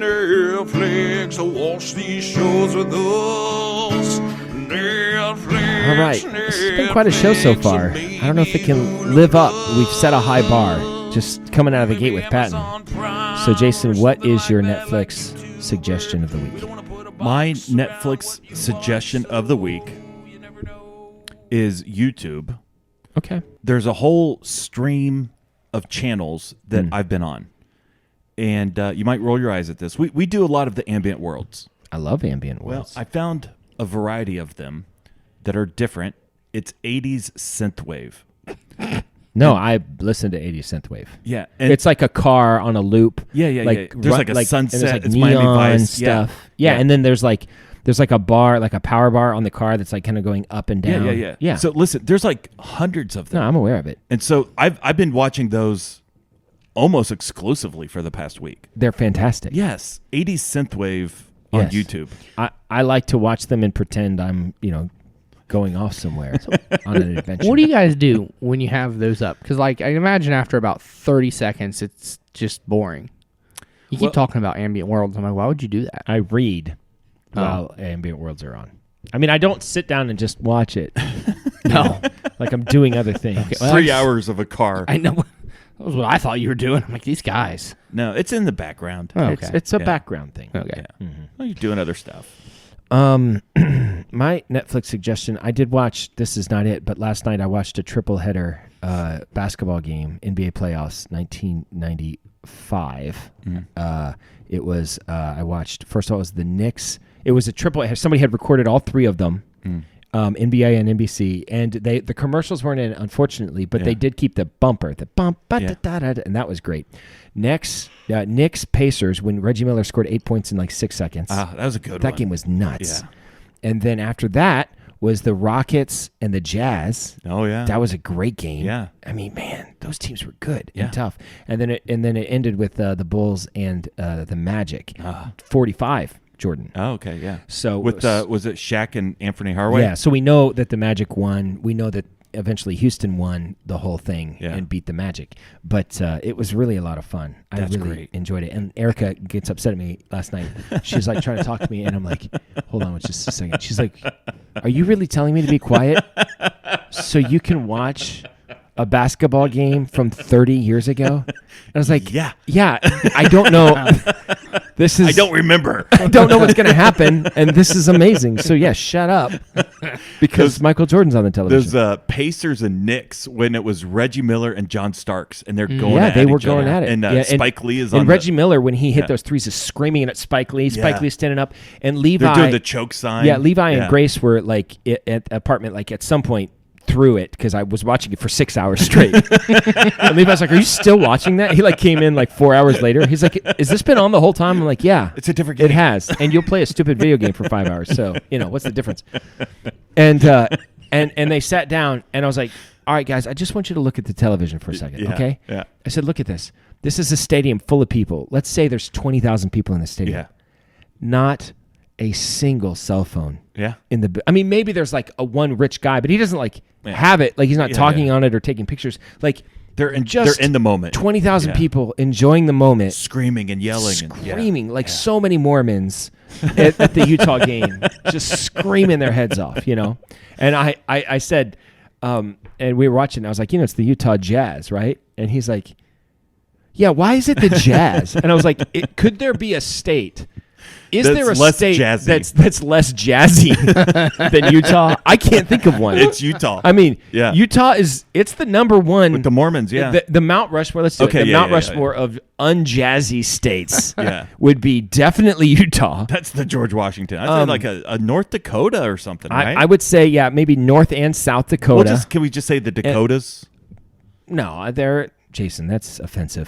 Netflix, watch these shows with us. Netflix. All right, this has been quite a show so far. I don't know if it can live up. We've set a high bar just coming out of the gate with Patton. So, Jason, what is your Netflix suggestion of the week? My Netflix suggestion of the week is YouTube. Okay. There's a whole stream of channels that I've been on. And you might roll your eyes at this. We do a lot of the ambient worlds. I love ambient Well, worlds. I found a variety of them that are different. It's 80s synthwave. No, I listen to 80s synthwave. Yeah. And It's like a car on a loop. Yeah. There's like a and sunset. there's like It's neon Miami Vice. stuff. Yeah. And then there's like a bar, like a power bar on the car that's like kind of going up and down. Yeah. So listen, there's like hundreds of them. No, I'm aware of it. And so I've been watching those almost exclusively for the past week. They're fantastic. Yes. 80s synthwave on Yes. YouTube. I like to watch them and pretend I'm, going off somewhere on an adventure. What do you guys do when you have those up? Because, I imagine after about 30 seconds, it's just boring. You keep talking about ambient worlds. I'm like, why would you do that? I read while ambient worlds are on. I mean, I don't sit down and just watch it. No. Like I'm doing other things. well, 3 hours of a car. I know. That was what I thought you were doing. I'm like, these guys. No, it's in the background. Oh, It's, okay. it's a Yeah. background thing. Okay. Yeah. Well, you're doing other stuff. My Netflix suggestion, I did watch, this is not it, but last night I watched a triple header basketball game, NBA playoffs, 1995. It was, I watched, first of all, it was the Knicks. It was a triple, somebody had recorded all three of them, NBA and NBC, and the commercials weren't in it, unfortunately, but they did keep the bumper, the bump, and that was great. Next, Knicks Pacers, when Reggie Miller scored 8 points in like 6 seconds. That was a good one. That game was nuts. Yeah. And then after that was the Rockets and the Jazz. Oh, yeah. That was a great game. Yeah. I mean, man, those teams were good Yeah. and tough. And then it ended with the Bulls and the Magic. 45, Jordan. Oh, okay, yeah. So With was it Shaq and Anthony Hardaway? yeah, so we know that the Magic won. We know that eventually Houston won the whole thing and beat the Magic. But it was really a lot of fun. That's I really great. enjoyed it. And Erica gets upset at me last night. She's like trying to talk to me, and I'm like, hold on just a second. She's like, are you really telling me to be quiet so you can watch a basketball game from 30 years ago? And I was like, Yeah. I don't know. I don't remember. I don't know what's going to happen, and this is amazing. So, yeah, shut up. Because Michael Jordan's on the television. There's Pacers and Knicks when it was Reggie Miller and John Starks, and they're going at they were each other. going at it. And Spike Lee is on and Reggie Miller, when he hit Yeah. those threes, is screaming at Spike Lee. Spike Yeah. Lee's standing up. And Levi. They're doing the choke sign. Yeah, Levi and Grace were like at the apartment, like at some point through it, because I was watching it for 6 hours straight. And Levi's like, "Are you still watching that?" He like came in like 4 hours later. He's like, "Has this been on the whole time?" I'm like, "Yeah, It's a different game. It has." And you'll play a stupid video game for 5 hours, so what's the difference? And they sat down, and I was like, "All right, guys, I just want you to look at the television for a second, Yeah, okay?" yeah. I said, "Look at this. This is a stadium full of people. Let's say there's 20,000 people in the stadium. Yeah. Not a single cell phone." Yeah. I mean, maybe there's like a one rich guy, but he doesn't like have it. Like he's not talking on it or taking pictures. Like They're in the moment. 20,000 people enjoying the moment, Screaming and yelling. screaming like so many Mormons at the Utah game, just screaming their heads off, And I said, and we were watching. I was like, it's the Utah Jazz, right? And he's like, "Yeah, why is it the Jazz?" And I was like, could there be a state? Is That's there a less state jazzy. that's less jazzy than Utah? I can't think of one. It's Utah. I mean, Yeah. Utah it's the number one. With the Mormons, yeah. The Mount Rushmore, let's do Okay, it. The yeah, Mount yeah, Rushmore of unjazzy states Yeah. would be definitely Utah. That's the George Washington. I'd say like a North Dakota or something, right? I would say, maybe North and South Dakota. Can we just say the Dakotas? No, Jason, that's offensive.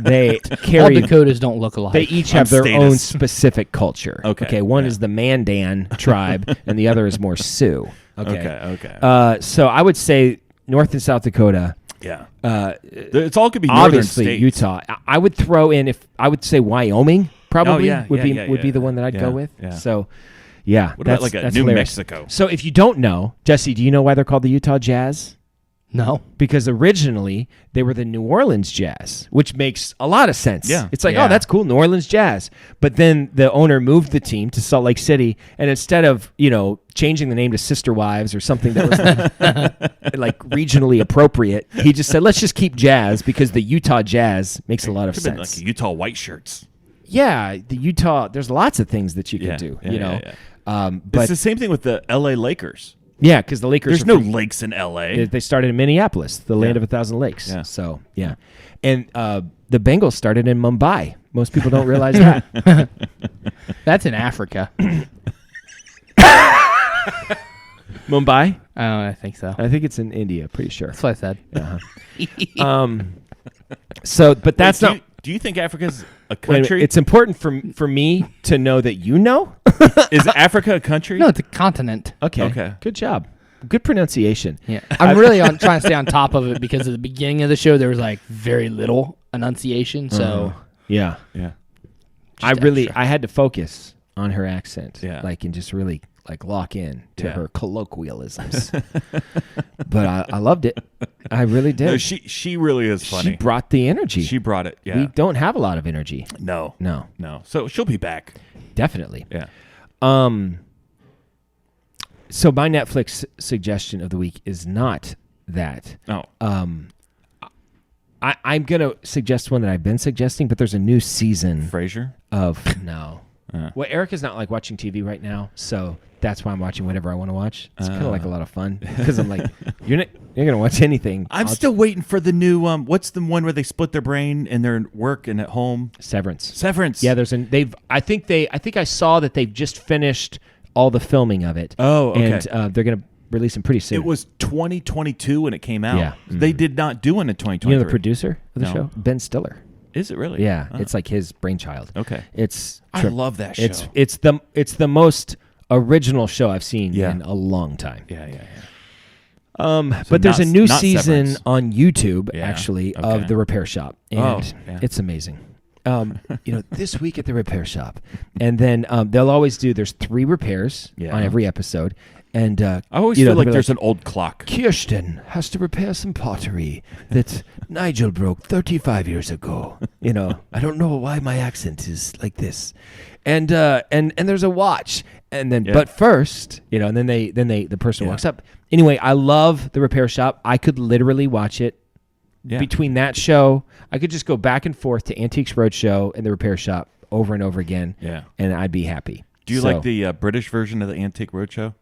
They All carry. Dakotas don't look alike. They each have their status. own specific culture. Okay, One is the Mandan tribe, and the other is more Sioux. Okay. So I would say North and South Dakota. Yeah. It's all could be northern Obviously, states. Utah. I would throw in I would say Wyoming probably would be the one that I'd go with. Yeah. So, yeah. What about like a that's New hilarious. Mexico? So if you don't know, Jesse, do you know why they're called the Utah Jazz? No. Because originally they were the New Orleans Jazz, which makes a lot of sense. Yeah. It's like, Yeah. oh, that's cool, New Orleans Jazz. But then the owner moved the team to Salt Lake City, and instead of, changing the name to Sister Wives or something that was like regionally appropriate, he just said, let's just keep Jazz because the Utah Jazz makes a lot of Could have been sense. like Utah white shirts. Yeah, the Utah, there's lots of things that you can do, Yeah. But It's the same thing with the L.A. Lakers. yeah, because the Lakers There's are no from- lakes in L.A. They started in Minneapolis, the land of 1,000 lakes. Yeah. So, yeah. And the Bengals started in Mumbai. Most people don't realize that. That's in Africa. Mumbai? Oh, I think so. I think it's in India, pretty sure. That's what I said. But that's not... Do you think Africa's a wait a country? minute, it's important for me to know that you know. Is Africa a country? No, it's a continent. Okay. Good job. Good pronunciation. Yeah, I'm really trying to stay on top of it because at the beginning of the show there was like very little enunciation. So Yeah. Yeah. I had to focus on her accent. Yeah. And just really lock in to Yeah. her colloquialisms. But I loved it. I really did. No, she really is funny. She brought the energy. She brought it. Yeah. We don't have a lot of energy. No. No. So she'll be back. Definitely. Yeah. So my Netflix suggestion of the week is not that. Oh. I'm going to suggest one that I've been suggesting, but there's a new season Frasier? of no. Well, Erica's not watching TV right now, so that's why I'm watching whatever I want to watch. It's kind of a lot of fun because I'm like, you're going to watch anything. I'm still waiting for the new what's the one where they split their brain and they're at work and at home? Severance. Yeah, I think I saw that they've just finished all the filming of it. Oh, okay. And they're going to release them pretty soon. It was 2022 when it came out. Yeah. They did not do one in 2023. You know the producer of the No. show? Ben Stiller. Is it really? Yeah, Oh. it's like his brainchild. Okay. I love that show. It's the most original show I've seen Yeah. in a long time. Yeah. But there's a new not season Severance. on YouTube Yeah. actually Okay. of The Repair Shop, and Oh, yeah. it's amazing. This week at The Repair Shop, and then they'll always do. There's 3 repairs Yeah. on every episode, And I always feel like there's an old clock. Kirsten has to repair some pottery that Nigel broke 35 years ago. I don't know why my accent is like this. And there's a watch. And then, but first, and then the person walks up. Anyway, I love the repair shop. I could literally watch it between that show. I could just go back and forth to Antiques Roadshow and the repair shop over and over again. Yeah. And I'd be happy. Do you like the British version of the Antique Roadshow?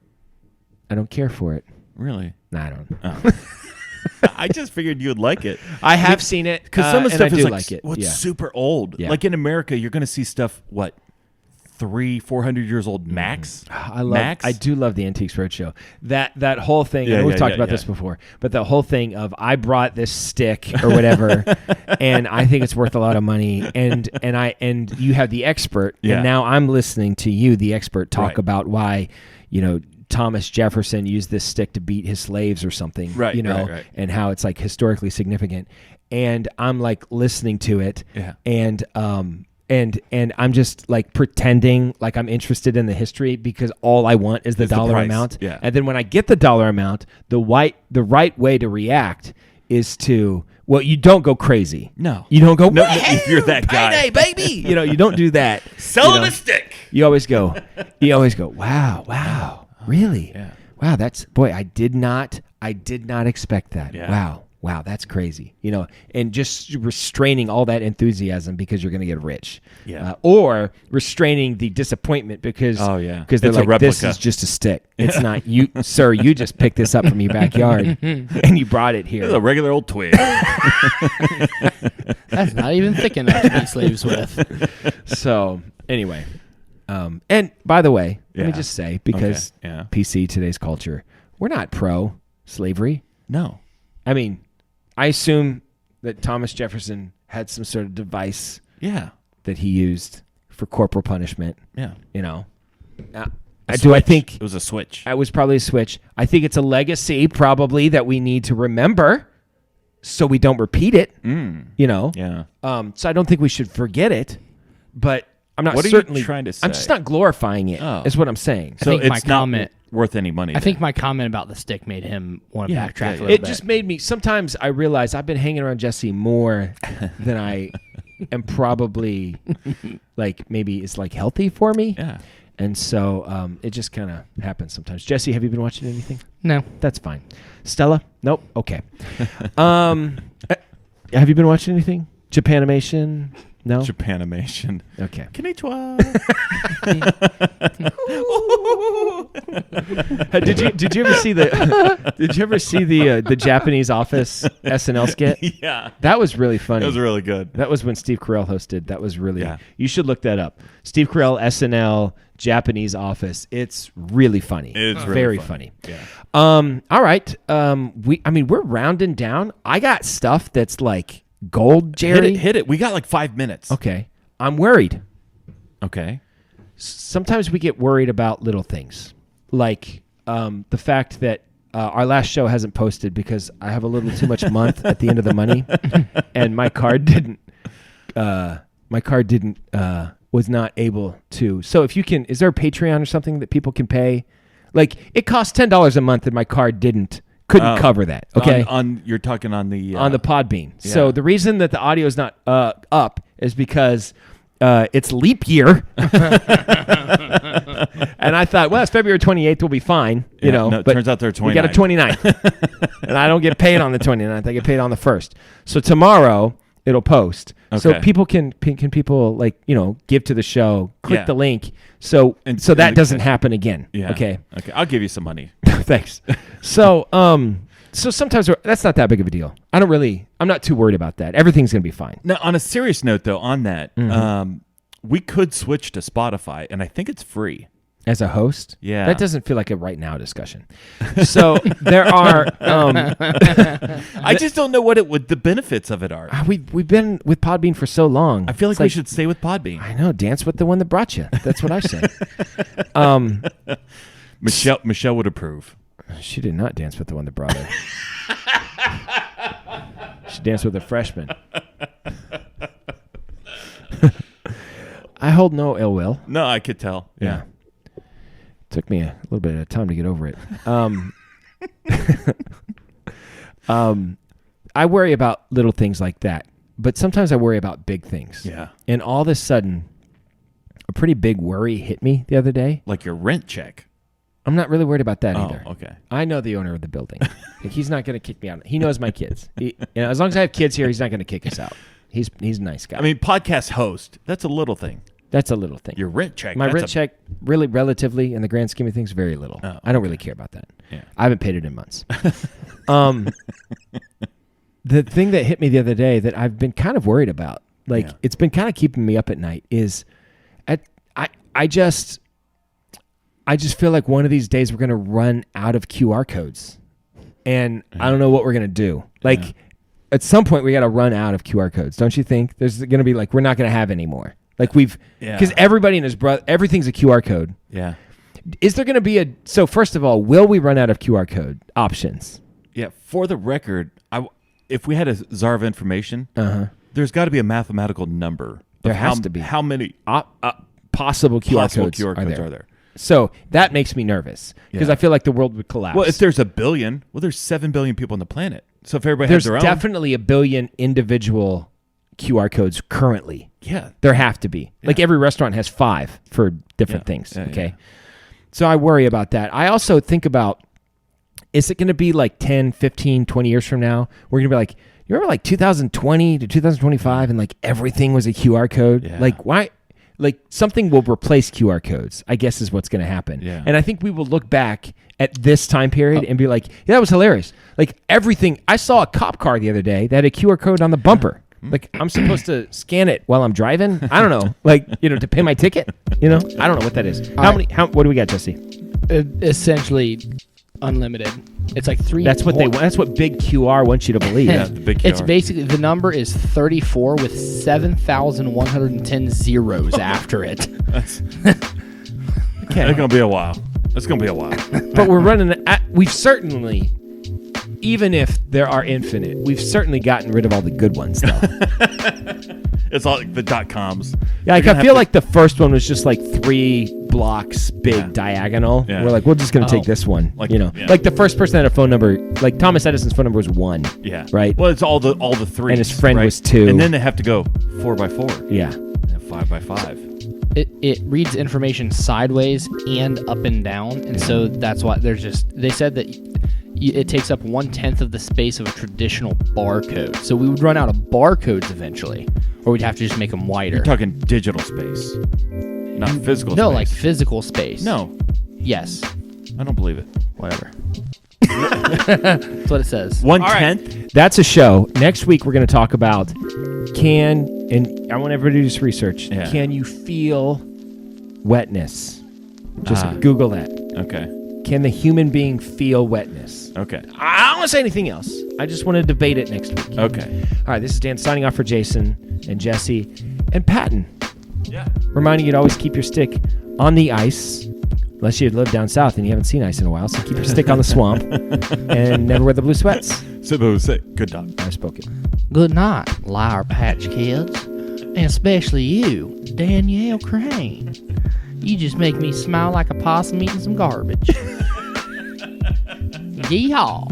I don't care for it. Really? No, I don't. Oh. I just figured you would like it. I have seen it because some of the stuff is like it. What's super old. Yeah. Like in America, you're going to see stuff 300-400 years old max. I do love the Antiques Roadshow. That whole thing. We've talked about this before, but the whole thing of I brought this stick or whatever, and I think it's worth a lot of money, and you have the expert, and now I'm listening to you, the expert, talk about why Thomas Jefferson used this stick to beat his slaves or something, right. And how it's like historically significant. And I'm like listening to it, and I'm just like pretending like I'm interested in the history because all I want is the dollar amount. Yeah. And then when I get the dollar amount, the right way to react is to, well, you don't go crazy. No. You don't go, if you're that guy. Payday, baby. You don't do that. Selling a stick. You always go, wow. Really? Yeah. Wow, I did not expect that. Yeah. Wow, that's crazy. And just restraining all that enthusiasm because you're going to get rich. Yeah. Or restraining the disappointment because they're like, this is just a stick. It's not you, sir, you just picked this up from your backyard and you brought it here. It's a regular old twig. That's not even thick enough to beat slaves with. So, anyway. And by the way, let me just say, because PC, today's culture, we're not pro-slavery. No. I mean, I assume that Thomas Jefferson had some sort of device that he used for corporal punishment. Yeah. I think it was a switch. It was probably a switch. I think it's a legacy probably that we need to remember so we don't repeat it. Yeah. So I don't think we should forget it, but I'm not certainly trying to say. I'm just not glorifying it. Is what I'm saying. So it's not worth any money. I think my comment about the stick made him want to backtrack a little bit. It just made me. Sometimes I realize I've been hanging around Jesse more than I am probably like maybe it's like healthy for me. Yeah. And so it just kind of happens sometimes. Jesse, have you been watching anything? No. That's fine. Stella? Nope. Okay. Have you been watching anything? Japanimation? No? Japanimation. Okay. Konnichiwa. Did you ever see the Japanese Office SNL skit? Yeah. That was really funny. That was really good. That was when Steve Carell hosted. That was really You should look that up. Steve Carell SNL Japanese Office. It's really funny. It's really very funny. Yeah. All right. We're rounding down. I got stuff that's like gold, Jerry. Hit it. We got like 5 minutes. Okay. I'm worried. Okay. Sometimes we get worried about little things, like the fact that our last show hasn't posted because I have a little too much month at the end of the money, and my card didn't. Was not able to. So if you can, is there a Patreon or something that people can pay? Like it costs $10 a month, and my card couldn't cover that. Okay, you're talking on the Podbean. Yeah. So the reason that the audio is not up is because it's leap year, and I thought, well, it's February 28th, we'll be fine, No, but turns out they're 29th. We got a 29th, and I don't get paid on the 29th. I get paid on the 1st. So tomorrow it'll post. Okay. So people can people give to the show, click the link, so that doesn't happen again. Yeah. Okay, I'll give you some money. Thanks. So sometimes that's not that big of a deal. I'm not too worried about that. Everything's gonna be fine. Now, on a serious note, though, on that, we could switch to Spotify, and I think it's free. As a host? Yeah. That doesn't feel like a right now discussion. So there are... I just don't know what the benefits of it are. We've been with Podbean for so long. I feel like we should stay with Podbean. I know. Dance with the one that brought you. That's what I said. Michelle would approve. She did not dance with the one that brought her. She danced with a freshman. I hold no ill will. No, I could tell. Yeah. Took me a little bit of time to get over it. I worry about little things like that, but sometimes I worry about big things. Yeah. And all of a sudden, a pretty big worry hit me the other day. Like your rent check. I'm not really worried about that either. Oh, okay. I know the owner of the building. Like, he's not going to kick me out. He knows my kids. As long as I have kids here, he's not going to kick us out. He's a nice guy. I mean, podcast host, that's a little thing. That's a little thing. Your rent check. My rent check, really relatively, in the grand scheme of things, very little. Oh, I don't really care about that. Yeah. I haven't paid it in months. The thing that hit me the other day that I've been kind of worried about, it's been kind of keeping me up at night, is I just feel like one of these days we're going to run out of QR codes. And I don't know what we're going to do. At some point we got to run out of QR codes, don't you think? There's going to be we're not going to have any more. Because everybody and his brother, everything's a QR code. Yeah. Is there going to be so first of all, will we run out of QR code options? Yeah. For the record, if we had a czar of information, there's got to be a mathematical number. There has to be. How many possible QR codes are there? So that makes me nervous because I feel like the world would collapse. Well, if there's a billion, there's 7 billion people on the planet. So if everybody has their own. There's definitely a billion individual QR codes currently. Yeah. There have to be. Yeah. Every restaurant has 5 for different things. Yeah, okay. yeah. So I worry about that. I also think about, is it going to be 10, 15, 20 years from now? We're going to be you remember 2020 to 2025 and everything was a QR code? Yeah. Why? Something will replace QR codes, I guess is what's going to happen. Yeah. And I think we will look back at this time period and be yeah, that was hilarious. Everything. I saw a cop car the other day that had a QR code on the bumper. I'm supposed to scan it while I'm driving. I don't know, to pay my ticket. I don't know what that is. What do we got, Jesse? Essentially unlimited. It's 3. That's what That's what big QR wants you to believe. Yeah, the big QR. It's basically, the number is 34 with 7,110 zeros after it. It's going to be a while. It's going to be a while. But we're running. We've certainly, even if there are infinite, we've certainly gotten rid of all the good ones, though. It's all the .coms. Yeah, I feel like the first one was just 3 blocks big diagonal. Yeah. We're we're just going to take this one. The first person that had a phone number, Thomas Edison's phone number was 1. Yeah. Right? Well, it's all the 3s. And his friend was 2. And then they have to go 4x4. Yeah. And 5x5. It reads information sideways and up and down. And so that's why they said that it takes up 1/10 of the space of a traditional barcode. So we would run out of barcodes eventually, or we'd have to just make them wider. You're talking digital space, not physical space. No, physical space. No. Yes. I don't believe it. Whatever. That's what it says. 1/10? Right. That's a show. Next week we're going to talk about and I want everybody to do this research. Yeah. Can you feel wetness? Just Google that. Okay. Can the human being feel wetness? Okay. I don't want to say anything else. I just want to debate it next week. Okay. All right, this is Dan signing off for Jason and Jesse and Patton. Yeah. Reminding you to always keep your stick on the ice, unless you live down south and you haven't seen ice in a while. So keep your stick on the swamp and never wear the blue sweats. Good dog. I've spoken. Good night, Lauer Patch Kids, and especially you, Danielle Crane. You just make me smile like a possum eating some garbage. Yeehaw.